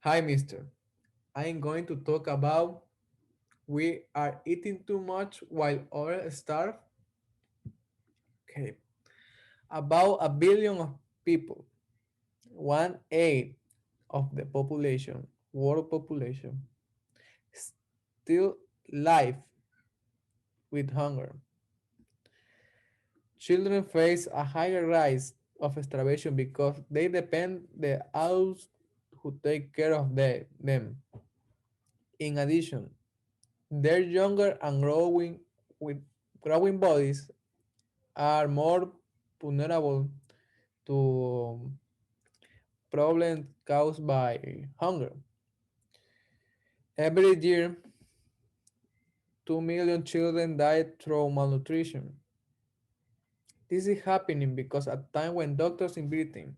Hi, mister. I'm going to talk about we are eating too much while others starve. Okay. About a billion of people, one eighth of the population, world population, still live with hunger. Children face a higher rise of starvation because they depend the adults who take care of them. In addition, they're younger and growing with growing bodies are more vulnerable to problems caused by hunger. Every year, 2 million children die through malnutrition. This is happening because at time when doctors in Britain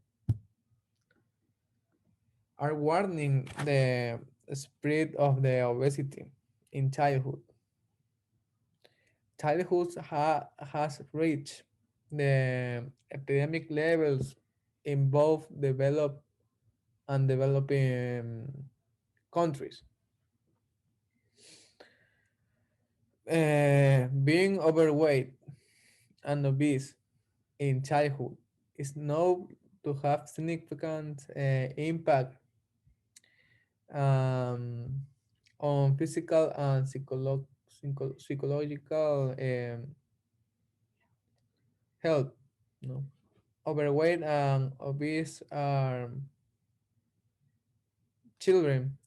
are warning the spread of the obesity in childhood. Childhood has reached the epidemic levels in both developed and developing countries. Being overweight and obese in childhood is known to have significant impact um, on physical and psychological health. No? Overweight and obese children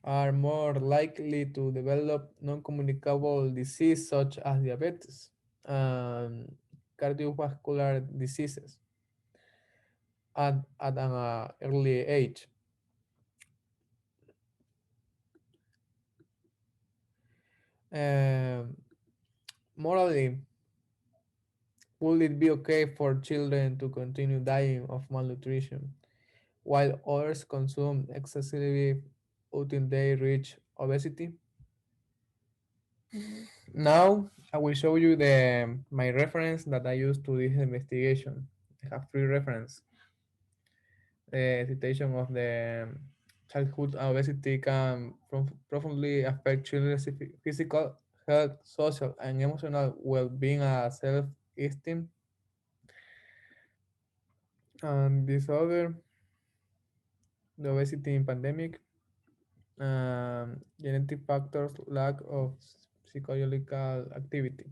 are more likely to develop non-communicable disease such as diabetes and cardiovascular diseases at an early age. Um, Morally, would it be okay for children to continue dying of malnutrition while others consume excessively until they reach obesity? Now, I will show you my reference that I used to this investigation. I have three references. The citation of the childhood obesity can profoundly affect children's physical health, social, and emotional well-being and self-esteem. And disorder, the obesity in pandemic, genetic factors, lack of psychological activity.